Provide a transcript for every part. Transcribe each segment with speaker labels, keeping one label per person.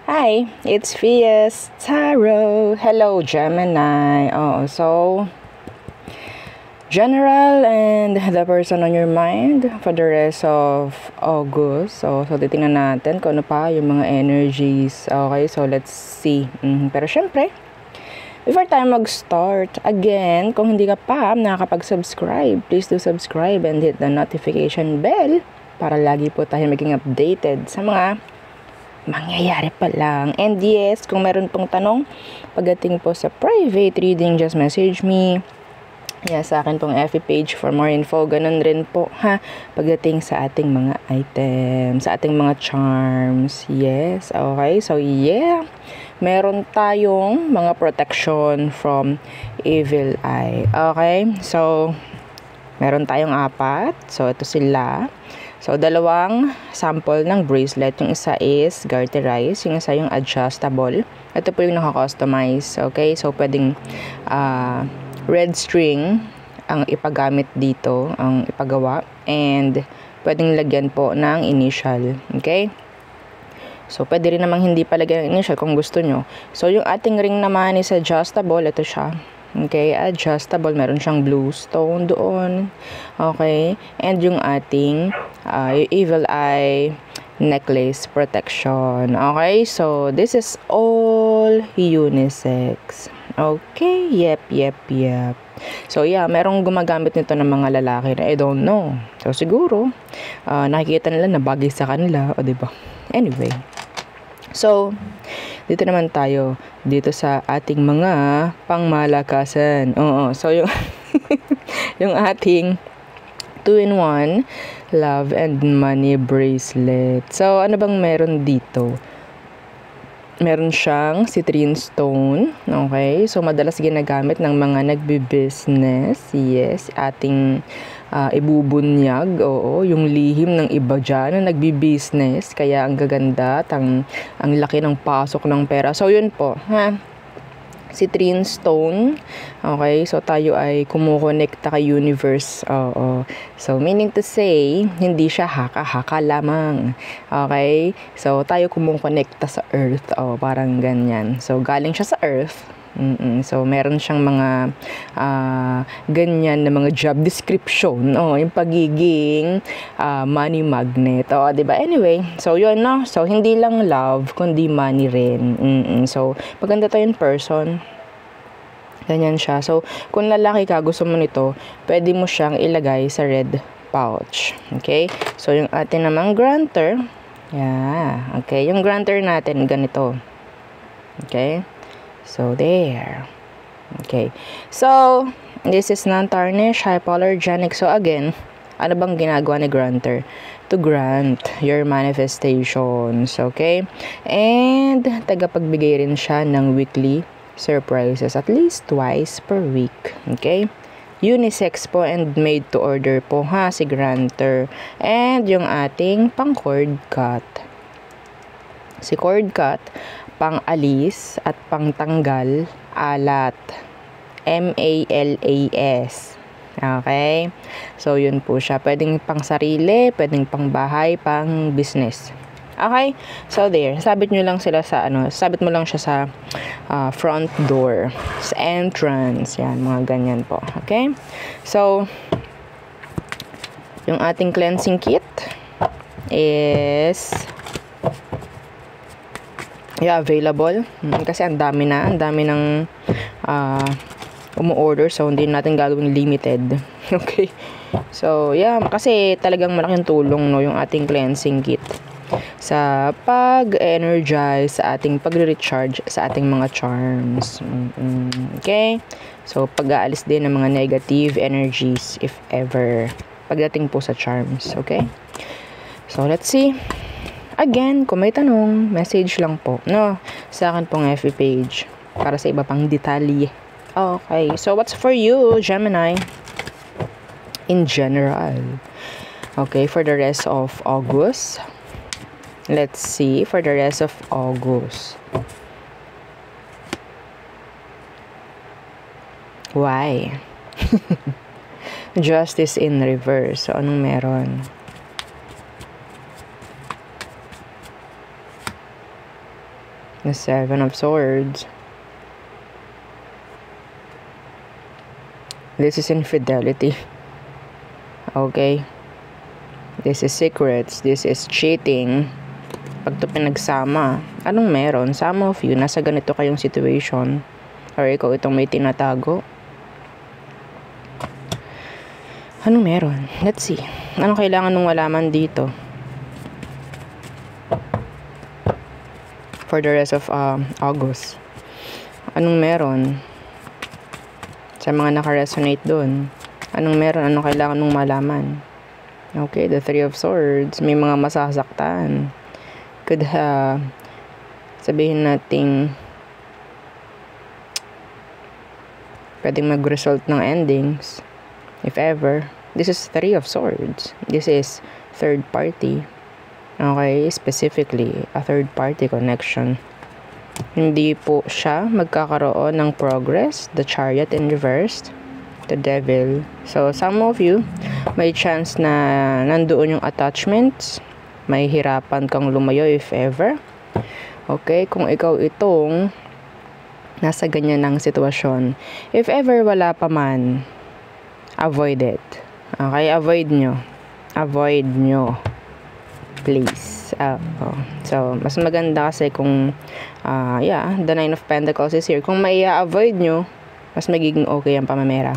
Speaker 1: Hi, it's Fias Tarot. Hello, Gemini. General and the person on your mind for the rest of August. So titingnan natin kung ano pa yung mga energies. Okay, so let's see. Pero syempre, before tayo mag-start, again, kung hindi ka pa nakakapag-subscribe, please do subscribe and hit the notification bell para lagi po tayo maging updated sa mga mangyayari pa lang. And yes, kung meron pong tanong pagdating po sa private reading, just message me. Sa akin pong FB page for more info. Ganun rin po pagdating sa ating mga items, sa ating mga charms. Yes, okay. So meron tayong mga protection from evil eye. Okay, so meron tayong 4. So ito sila. So, 2 sample ng bracelet. Yung isa is garterized, yung isa yung adjustable. Ito po yung naka-customize. Okay? So, pwedeng red string ang ipagamit dito, ang ipagawa. And, pwedeng lagyan po ng initial. Okay? So, pwede rin namang hindi palagyan ng initial kung gusto nyo. So, yung ating ring naman is adjustable. Ito siya. Okay, adjustable. Meron siyang blue stone doon. Okay, and yung ating evil eye necklace protection. Okay, so this is all unisex. Okay, yep. So merong gumagamit nito ng mga lalaki na I don't know. So siguro, nakikita nila na bagay sa kanila, o diba? Anyway, so dito naman tayo dito sa ating mga pangmalakasan. So yung yung ating 2-in-1 love and money bracelet. So ano bang meron dito? Meron siyang citrine stone. Okay? So madalas ginagamit ng mga nagbi-business. Yes, ating ibubunyag, yung lihim ng iba dyan na nagbi-business, kaya ang gaganda at ang laki ng pasok ng pera. So yun po, citrine stone. Okay, so tayo ay kumukonekta kay universe. So meaning to say, hindi siya haka-haka lamang. Okay, so tayo kumukonekta sa earth. Parang ganyan. So galing siya sa earth. So meron siyang mga ganyan na mga job description, yung pagiging money magnet, diba? Anyway, so yun, no? So hindi lang love kundi money rin. So maganda to in person, ganyan siya. So kung lalaki ka, gusto mo nito, pwede mo siyang ilagay sa red pouch. Okay, so yung atin namang granter, okay, yung granter natin ganito. Okay, so there. Okay, so this is non-tarnish, hypoallergenic. So again, ano bang ginagawa ni granter? To grant your manifestations. Okay, and tagapagbigay rin siya ng weekly surprises at least twice per week. Okay, unisex po and made to order po si granter. And yung ating pang cord cut, si cord cut, pang alis at pang tanggal alat, MALAS. Okay, so yun po siya, pwedeng pang sarili, pwedeng pang bahay, pang business. Okay, so there, sabit nyo lang sila sa sabit mo lang siya sa front door, sa entrance, yan, mga ganyan po. Okay, so yung ating cleansing kit is available, kasi ang dami ng umu-order, so hindi natin gagawing limited. Okay, so kasi talagang malaking tulong yung ating cleansing kit sa pag-energize, sa ating pag-recharge sa ating mga charms. Okay, so pag-aalis din ng mga negative energies if ever pagdating po sa charms. Okay, so let's see. Again, kung may tanong, message lang po, sa akin pong FB page para sa iba pang detalye. Okay, so what's for you, Gemini, in general? Okay, for the rest of August. Let's see, for the rest of August. Why? Justice in reverse. So, anong meron? The Seven of Swords. This is infidelity. Okay? This is secrets. This is cheating. Pag to pinagsama, anong meron? Some of you, nasa ganito kayong situation. Or ikaw itong may tinatago. Anong meron? Let's see. Anong kailangan nung malaman dito? For the rest of August. Anong meron? Sa mga naka-resonate doon. Anong meron? Anong kailangan mong malaman? Okay, the Three of Swords. May mga masasaktan. Could sabihin nating pwedeng mag-result ng endings. If ever. This is Three of Swords. This is third party. Okay, specifically, a third party connection. Hindi po siya magkakaroon ng progress. The Chariot in reversed. The Devil. So, some of you, may chance na nandoon yung attachments. May hirapan kang lumayo if ever. Okay, kung ikaw itong nasa ganyan ng sitwasyon. If ever wala pa man, avoid it. Okay, avoid nyo. Avoid nyo. Please. So, mas maganda kasi kung the Nine of Pentacles is here. Kung may avoid nyo, mas magiging okay ang pamamera.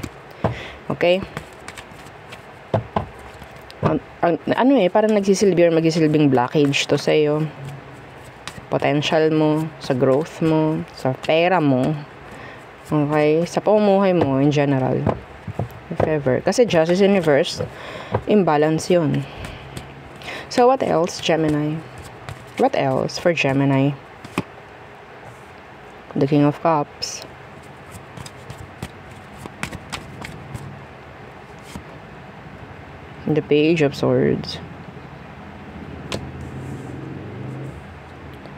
Speaker 1: Okay? Parang nagsisilbi or magsisilbing blockage to sa'yo. Potential mo, sa growth mo, sa pera mo. Okay? Sa pamumuhay mo in general. If ever. Kasi Justice in reverse, imbalance yun. So, what else, Gemini? What else for Gemini? The King of Cups. The Page of Swords.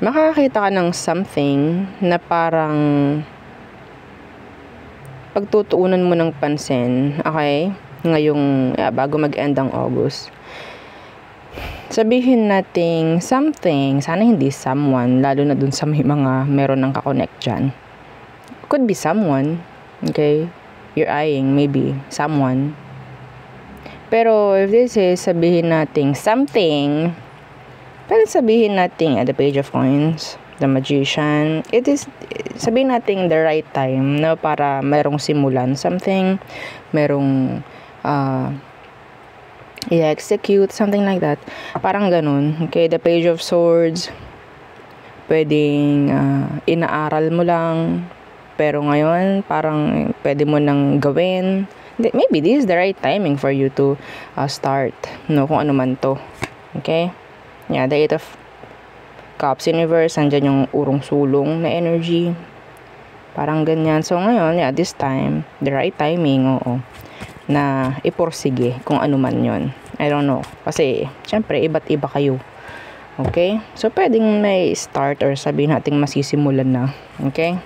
Speaker 1: Makakakita ka ng something na parang pagtutuunan mo ng pansin, okay? Ngayong, bago mag-end ang August. Sabihin nating something, sana hindi someone, lalo na dun sa may mga meron ng kakonect dyan. Could be someone, okay? You're eyeing, maybe, someone. Pero if this is sabihin nating something, pwede sabihin nating the Page of Coins, the Magician, it is, sabihin nating the right time na para merong simulan something, merong i-execute, something like that. Parang ganun. Okay, the Page of Swords, pwedeng inaaral mo lang, pero ngayon, parang pwede mo nang gawin. Maybe this is the right timing for you to start, no, kung ano man to. Okay? Yeah, the Eight of Cups in reverse, andyan yung urong sulong na energy. Parang ganyan. So, ngayon, this time, the right timing, oo, na iporsige kung ano man yon. I don't know. Kasi, syempre, iba't iba kayo. Okay? So, pwedeng may start or sabihin natin masisimulan na. Okay?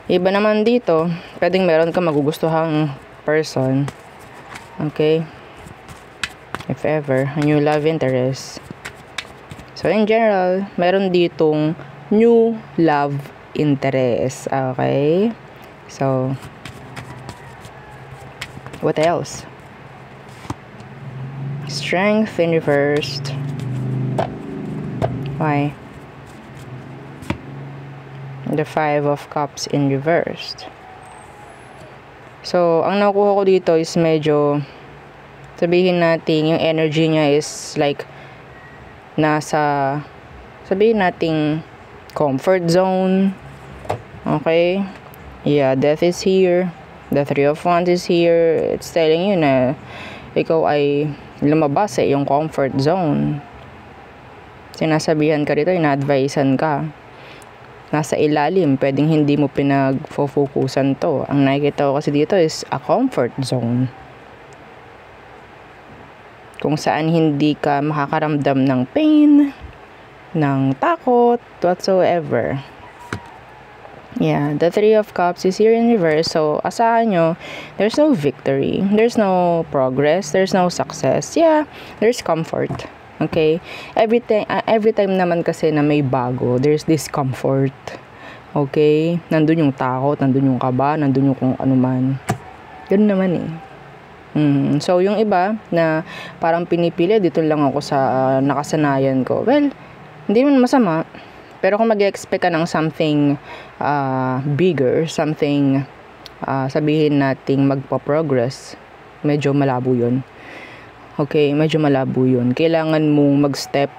Speaker 1: Iba naman dito, pwedeng meron ka magugustuhang person. Okay? If ever, a new love interest. So, in general, meron ditong new love interest. Okay? So, what else? Strength in reversed. Why? The Five of Cups in reversed. So, ang nakuha ko dito is medyo, sabihin natin, yung energy niya is like, nasa, sabihin nating, comfort zone. Okay? Yeah, death is here. The Three of Wands is here. It's telling you na ikaw ay lumabas sa iyong comfort zone. Sinasabihan ka rito, ina-advisean ka. Nasa ilalim, pwedeng hindi mo pinag-focusan to. Ang nakikita ko kasi dito is a comfort zone. Kung saan hindi ka makakaramdam ng pain, ng takot, whatsoever. Yeah, the Three of Cups is here in reverse. So, asahan nyo, there's no victory. There's no progress. There's no success. Yeah, there's comfort. Okay? Every time naman kasi na may bago, there's discomfort. Okay? Nandun yung takot, nandun yung kaba, nandun yung kung ano man. Ganun naman eh. So, yung iba na parang pinipili, dito lang ako sa nakasanayan ko. Well, hindi naman masama. Pero kung mag-expect ka ng something bigger, something sabihin nating magpa-progress, medyo malabo yun. Okay, medyo malabo yun. Kailangan mong mag-step,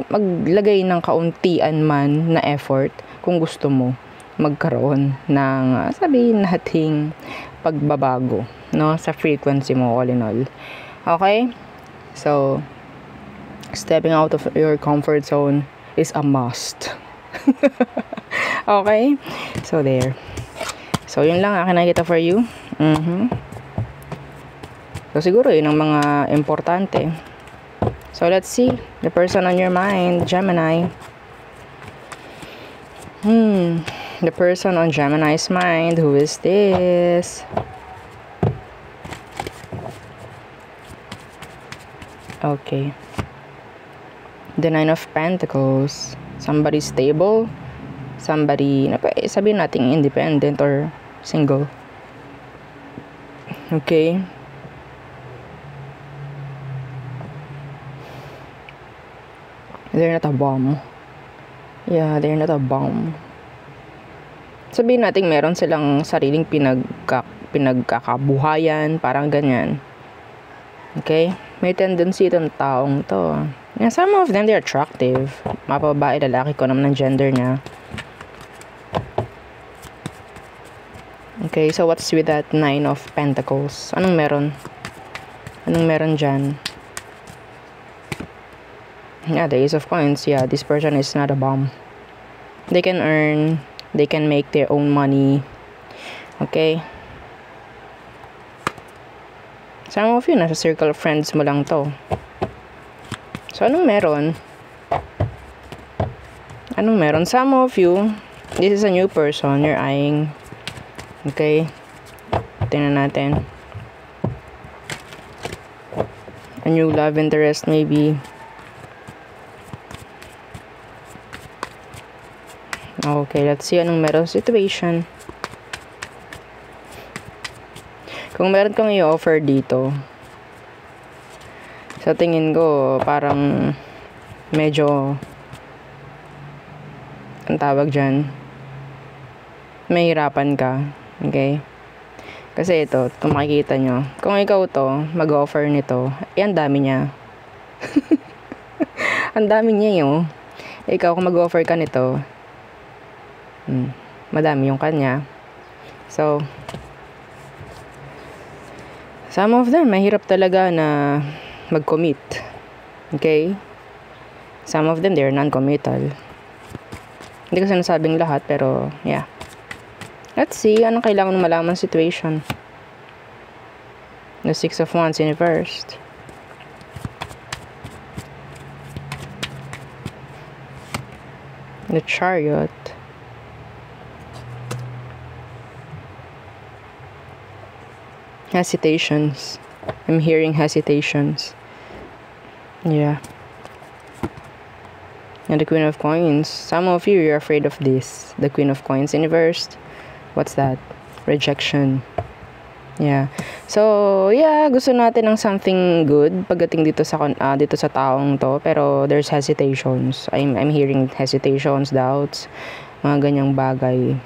Speaker 1: maglagay ng kauntian man na effort kung gusto mo magkaroon ng sabihin nating pagbabago, no, sa frequency mo, all in all. Okay? So, stepping out of your comfort zone is a must. Okay? So, there. So, yun lang akin nakita for you. So, siguro yun ang mga importante. So, let's see. The person on your mind, Gemini. The person on Gemini's mind, who is this? Okay. The Nine of Pentacles. Somebody stable. Somebody, sabihin natin independent or single. Okay. They're not a bomb. Yeah, they're not a bomb. Sabihin natin meron silang sariling pinagkakabuhayan, parang ganyan. Okay? May tendency itong taong to. Yeah, some of them, they're attractive. Mapababae, lalaki ko naman ng gender niya. Okay, so what's with that Nine of Pentacles? Anong meron? Anong meron dyan? Yeah, the Ace of Coins. Yeah, this person is not a bomb. They can earn, they can make their own money. Okay? Some of you, nasa circle of friends mo lang to. So, anong meron? Anong meron? Some of you, this is a new person you're eyeing. Okay? Tingnan natin. A new love interest maybe. Okay, let's see anong meron situation. Kung meron kang i-offer dito, sa tingin ko, parang medyo, ang tawag dyan, mahirapan ka. Okay? Kasi ito, kung makikita nyo, kung ikaw to, mag-offer nito, ang dami niya. Ang dami niya yun. Ikaw, kung mag-offer ka nito, madami yung kanya. So, some of them, mahirap talaga na mag-commit. Okay? Some of them, they're non-committal. Hindi ko sinasabing lahat, pero, yeah. Let's see, anong kailangan malaman situation. The Six of Wands in reversed. The Chariot. Hesitations. I'm hearing hesitations. Yeah. And the Queen of Coins. Some of you are afraid of this. The Queen of Coins in reversed. What's that? Rejection. Yeah. So, yeah, gusto natin ng something good pagdating dito sa taong to, pero there's hesitations. I'm hearing hesitations, doubts, mga ganyang bagay.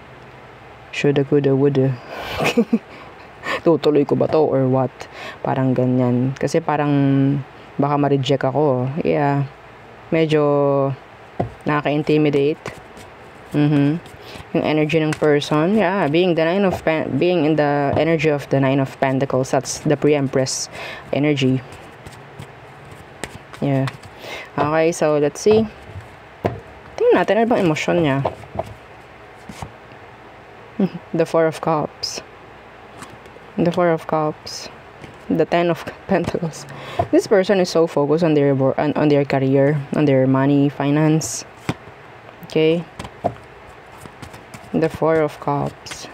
Speaker 1: Shoulda, coulda, woulda. Tutuloy ko ba to or what? Parang ganyan. Kasi parang baka ma-reject ako. Yeah. Medyo nakaka-intimidate. Yung energy ng person, yeah, being in the energy of the Nine of Pentacles, that's the pre-empress energy. Yeah. Okay, so let's see. Tingnan natin ano bang emosyon niya. The Four of Cups. The Four of Cups. The Ten of Pentacles. This person is so focused on their career, on their money, finance. Okay. The Four of Cups.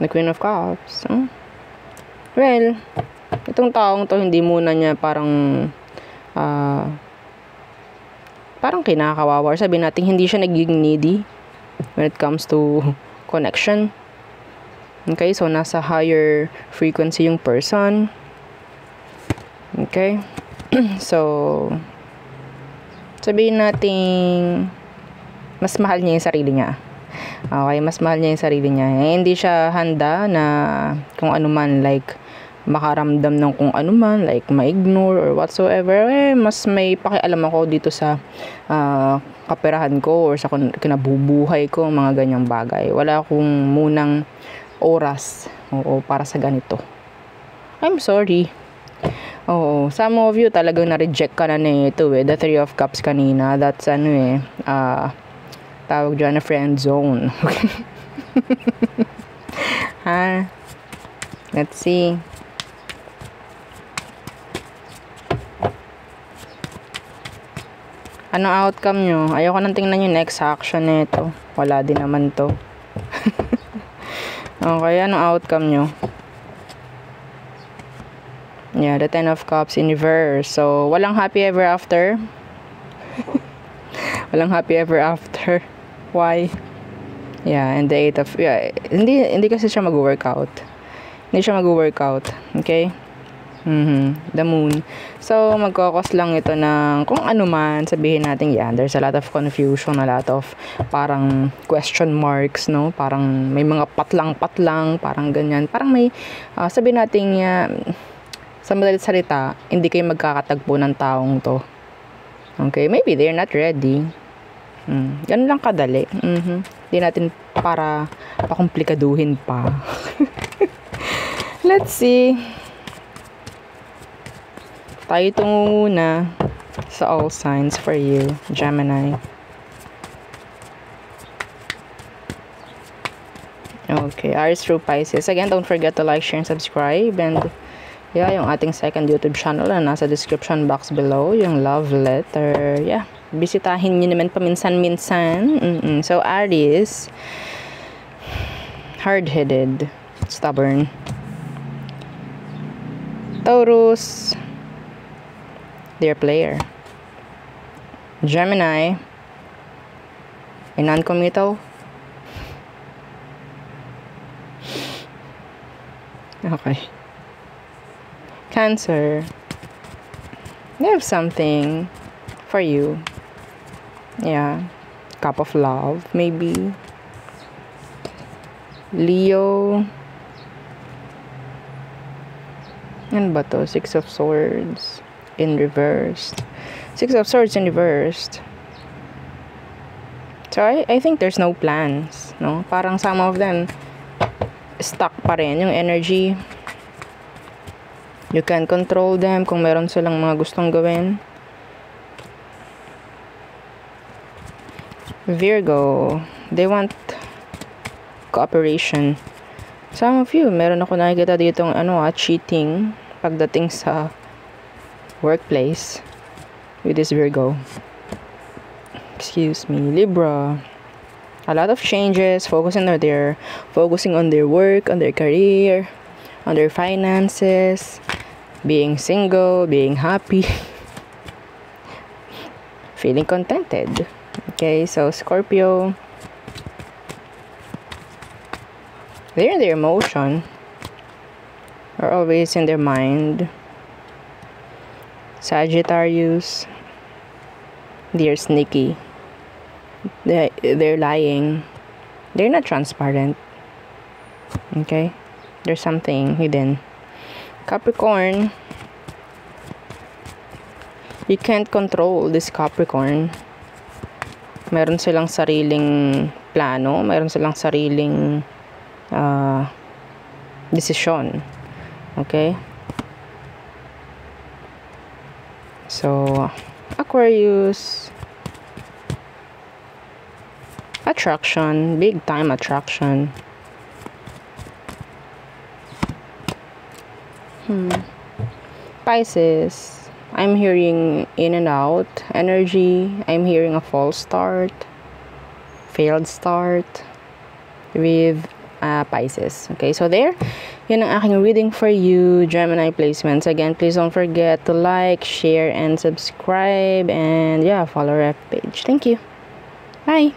Speaker 1: The Queen of Cups. Well, Itong taong to, hindi muna niya parang kinakawawa, or sabihin natin hindi siya nagiging needy when it comes to connection. Okay, so nasa higher frequency yung person. Okay, so sabihin natin mas mahal niya yung sarili niya. Okay, mas mahal niya yung sarili niya. Hindi siya handa na kung ano man, like makaramdam ng kung ano man, like ma-ignore or whatsoever. Mas may pakialam ako dito sa kaperahan ko or sa kinabubuhay ko, mga ganyang bagay. Wala akong munang oras para sa ganito. I'm sorry. Some of you talagang na-reject ka na nito The Three of Cups kanina, that's tawag dyan na friend zone. Ha? Let's see. Anong outcome nyo? Ayoko nang tingnan yung next action nito. Wala din naman to. Okay, anong outcome nyo? Yeah, the Ten of Cups in reverse. So, walang happy ever after. Walang happy ever after. Why? Yeah, and the Eight of... Yeah, hindi kasi siya mag-workout. Hindi siya mag-workout. Okay? The Moon. So, magkakos lang ito ng kung ano man, sabihin natin, there's a lot of confusion, a lot of parang question marks, no? Parang may mga patlang-patlang, parang ganyan. Parang may, sabihin natin, sa madalit salita, hindi kayo magkakatagpo ng taong to. Okay? Maybe they're not ready. Ganun lang kadali. Hindi natin para pakomplikaduhin pa. Let's see. Tayo tungo muna sa all signs for you, Gemini. Okay, Aries through Pisces. Again, don't forget to like, share, and subscribe. And yung ating second YouTube channel na nasa description box below, yung love letter. Bisitahin nyo naman paminsan-minsan. So, Aries, hard-headed, stubborn. Taurus, their player. Gemini, a non-committal. Okay. Cancer, they have something for you. Cup of love, maybe. Leo, ano ba to? Six of Swords in reversed. Six of Swords in reversed. So, I think there's no plans, no? Parang some of them stuck pa rin yung energy. You can control them kung meron silang mga gustong gawin. Virgo, they want cooperation. Some of you, meron ako nakikita ditong cheating pagdating sa workplace with this Virgo. Excuse me. Libra, a lot of changes, focusing on their work, on their career, on their finances, being single, being happy, feeling contented. Okay, so Scorpio, they're in their emotion, are always in their mind. Sagittarius, they're sneaky, they're lying, they're not transparent. Okay, there's something hidden. Capricorn, you can't control this Capricorn. Meron silang sariling plano, meron silang sariling desisyon. Okay? So, Aquarius, attraction, big time attraction. Pisces, I'm hearing in and out energy. I'm hearing a false start, failed start with Pisces. Okay, so there, yun ang aking reading for you, Gemini placements. Again, please don't forget to like, share, and subscribe, and yeah, follow our page. Thank you. Bye.